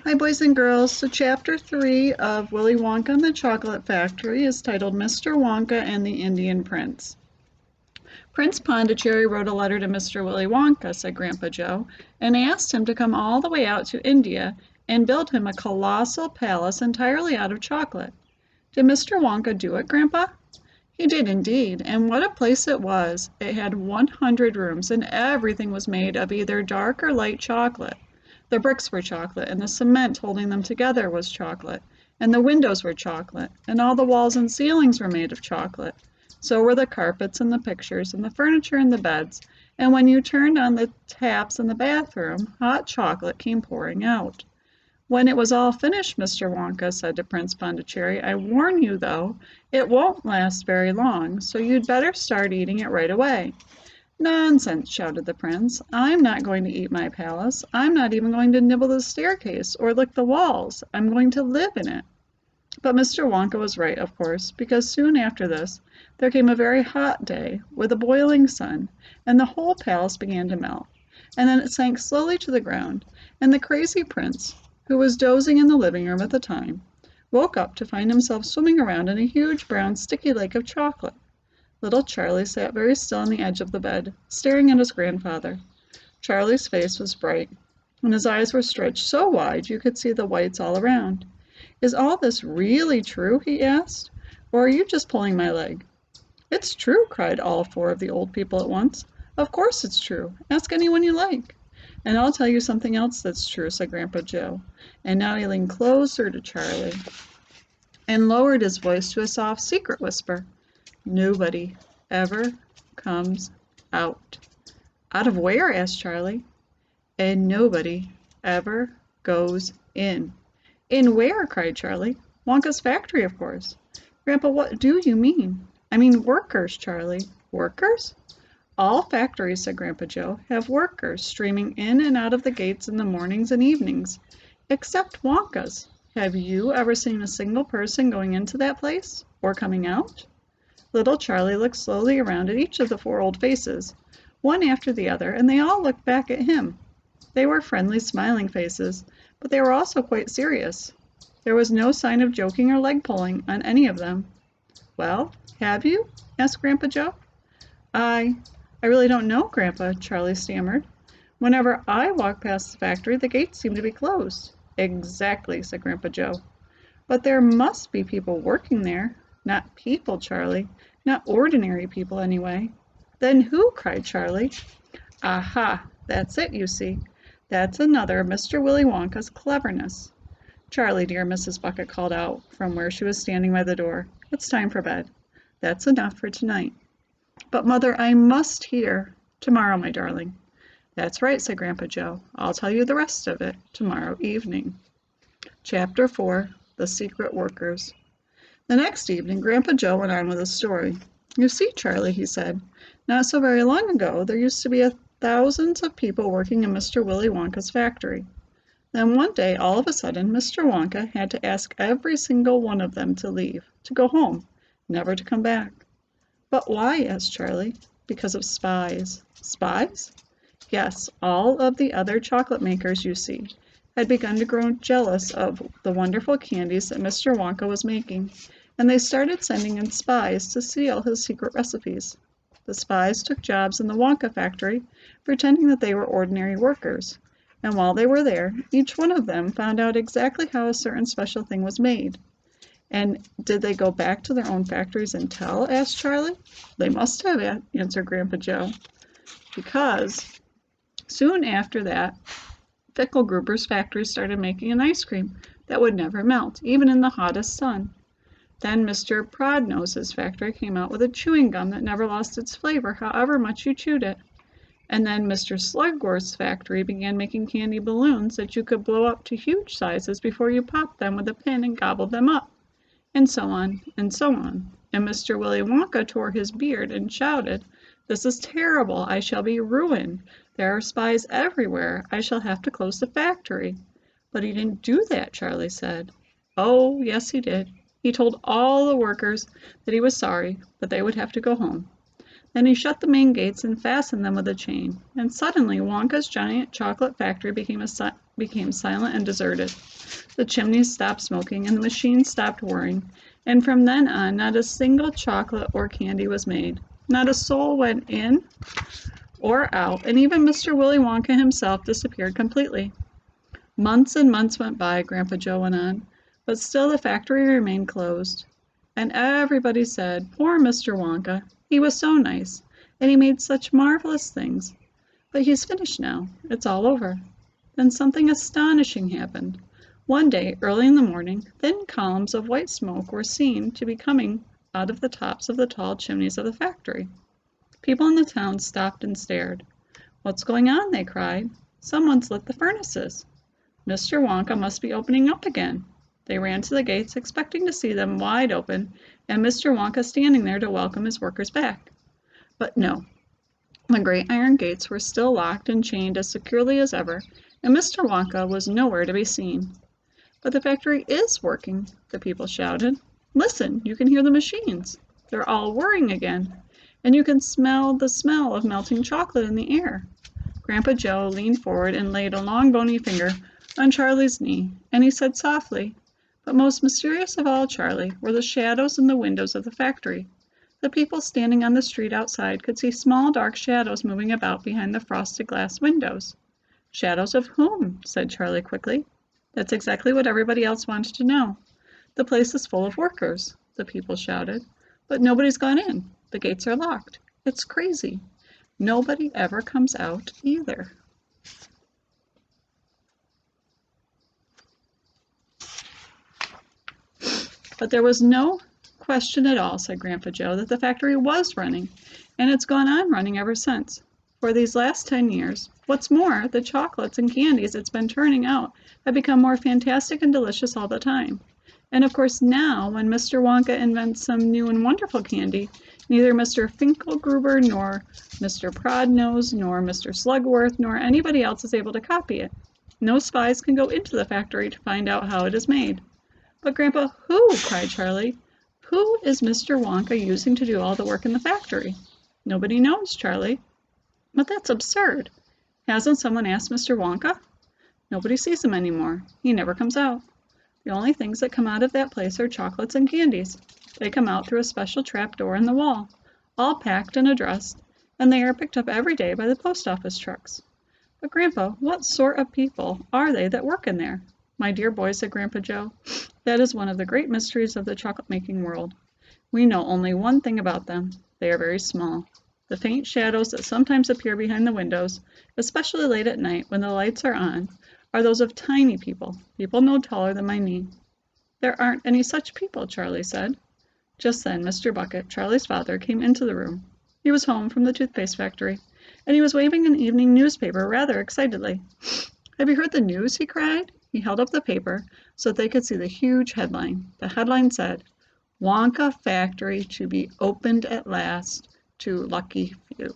Hi, boys and girls. So, Chapter 3 of Willy Wonka and the Chocolate Factory is titled Mr. Wonka and the Indian Prince. Prince Pondicherry wrote a letter to Mr. Willy Wonka, said Grandpa Joe, and asked him to come all the way out to India and build him a colossal palace entirely out of chocolate. Did Mr. Wonka do it, Grandpa? He did indeed, and what a place it was! It had 100 rooms, and everything was made of either dark or light chocolate. The bricks were chocolate, and the cement holding them together was chocolate, and the windows were chocolate, and all the walls and ceilings were made of chocolate. So were the carpets and the pictures and the furniture and the beds, and when you turned on the taps in the bathroom, hot chocolate came pouring out. When it was all finished, Mr. Wonka said to Prince Pondicherry, I warn you, though, it won't last very long, so you'd better start eating it right away. Nonsense, shouted the prince. I'm not going to eat my palace. I'm not even going to nibble the staircase or lick the walls. I'm going to live in it. But Mr. Wonka was right, of course, because soon after this there came a very hot day with a boiling sun, and the whole palace began to melt. And then it sank slowly to the ground, and the crazy prince, who was dozing in the living room at the time, woke up to find himself swimming around in a huge brown sticky lake of chocolate. Little Charlie sat very still on the edge of the bed, staring at his grandfather. Charlie's face was bright, and his eyes were stretched so wide you could see the whites all around. Is all this really true? He asked. Or are you just pulling my leg? It's true, cried all four of the old people at once. Of course it's true. Ask anyone you like. And I'll tell you something else that's true, said Grandpa Joe. And now he leaned closer to Charlie and lowered his voice to a soft secret whisper. Nobody ever comes out. Out of where? Asked Charlie. And nobody ever goes in. In where? Cried Charlie. Wonka's factory, of course. Grandpa, what do you mean? I mean workers, Charlie. Workers? All factories, said Grandpa Joe, have workers streaming in and out of the gates in the mornings and evenings, except Wonka's. Have you ever seen a single person going into that place or coming out? Little Charlie looked slowly around at each of the four old faces, one after the other, and they all looked back at him. They were friendly, smiling faces, but they were also quite serious. There was no sign of joking or leg pulling on any of them. Well, have you? Asked Grandpa Joe. I really don't know, Grandpa, Charlie stammered. Whenever I walk past the factory, the gates seem to be closed. Exactly, said Grandpa Joe. But there must be people working there. Not people, Charlie. Not ordinary people, anyway. Then who? Cried Charlie. Aha, that's it, you see. That's another of Mr. Willy Wonka's cleverness. Charlie, dear, Mrs. Bucket called out from where she was standing by the door. It's time for bed. That's enough for tonight. But, Mother, I must hear. Tomorrow, my darling. That's right, said Grandpa Joe. I'll tell you the rest of it tomorrow evening. Chapter 4, The Secret Workers. The next evening, Grandpa Joe went on with his story. You see, Charlie, he said, not so very long ago, there used to be thousands of people working in Mr. Willy Wonka's factory. Then one day, all of a sudden, Mr. Wonka had to ask every single one of them to leave, to go home, never to come back. But why? Asked Charlie. Because of spies. Spies? Yes, all of the other chocolate makers, you see, had begun to grow jealous of the wonderful candies that Mr. Wonka was making, and they started sending in spies to steal his secret recipes. The spies took jobs in the Wonka factory, pretending that they were ordinary workers, and while they were there, each one of them found out exactly how a certain special thing was made. And did they go back to their own factories and tell? Asked Charlie. They must have, answered Grandpa Joe, because soon after that, Pickle Gruber's factory started making an ice cream that would never melt, even in the hottest sun. Then Mr. Prodnose's factory came out with a chewing gum that never lost its flavor, however much you chewed it. And then Mr. Slugworth's factory began making candy balloons that you could blow up to huge sizes before you popped them with a pin and gobbled them up. And so on, and so on. And Mr. Willy Wonka tore his beard and shouted, This is terrible! I shall be ruined! There are spies everywhere! I shall have to close the factory! But he didn't do that, Charlie said. Oh, yes, he did. He told all the workers that he was sorry, but they would have to go home. Then he shut the main gates and fastened them with a chain, and suddenly Wonka's giant chocolate factory became silent and deserted. The chimneys stopped smoking, and the machines stopped whirring, and from then on not a single chocolate or candy was made. Not a soul went in or out, and even Mr. Willy Wonka himself disappeared completely. Months and months went by, Grandpa Joe went on, but still the factory remained closed. And everybody said, "Poor Mr. Wonka. He was so nice, and he made such marvelous things. But he's finished now. It's all over." Then something astonishing happened. One day, early in the morning, thin columns of white smoke were seen to be coming out of the tops of the tall chimneys of the factory. People in the town stopped and stared. "What's going on?" they cried. "Someone's lit the furnaces. Mr. Wonka must be opening up again." They ran to the gates, expecting to see them wide open and Mr. Wonka standing there to welcome his workers back. But no, the great iron gates were still locked and chained as securely as ever, and Mr. Wonka was nowhere to be seen. "But the factory is working," the people shouted. "Listen, you can hear the machines. They're all whirring again, and you can smell the smell of melting chocolate in the air." Grandpa Joe leaned forward and laid a long bony finger on Charlie's knee, and he said softly, "But most mysterious of all, Charlie, were the shadows in the windows of the factory. The people standing on the street outside could see small dark shadows moving about behind the frosted glass windows." "Shadows of whom?" said Charlie quickly. That's exactly what everybody else wanted to know. "The place is full of workers," the people shouted, "but nobody's gone in. The gates are locked. It's crazy. Nobody ever comes out either." "But there was no question at all," said Grandpa Joe, "that the factory was running, and it's gone on running ever since. For these last 10 years. What's more, the chocolates and candies it's been turning out have become more fantastic and delicious all the time. And of course now, when Mr. Wonka invents some new and wonderful candy, neither Mr. Finkelgruber nor Mr. Prodnose nor Mr. Slugworth nor anybody else is able to copy it. No spies can go into the factory to find out how it is made." "But Grandpa, who?" cried Charlie. "Who is Mr. Wonka using to do all the work in the factory?" "Nobody knows, Charlie." "But that's absurd. Hasn't someone asked Mr. Wonka?" "Nobody sees him anymore. He never comes out. The only things that come out of that place are chocolates and candies. They come out through a special trap door in the wall, all packed and addressed, and they are picked up every day by the post office trucks." "But Grandpa, what sort of people are they that work in there?" "My dear boy," said Grandpa Joe, "that is one of the great mysteries of the chocolate-making world. We know only one thing about them. They are very small. The faint shadows that sometimes appear behind the windows, especially late at night when the lights are on, are those of tiny people no taller than my knee." "There aren't any such people," Charlie said. Just then Mr. Bucket, Charlie's father, came into the room. He was home from the toothpaste factory, and he was waving an evening newspaper rather excitedly. "Have you heard the news?" he cried. He held up the paper so that they could see the huge headline. The headline said, "Wonka Factory to be opened at last to lucky few."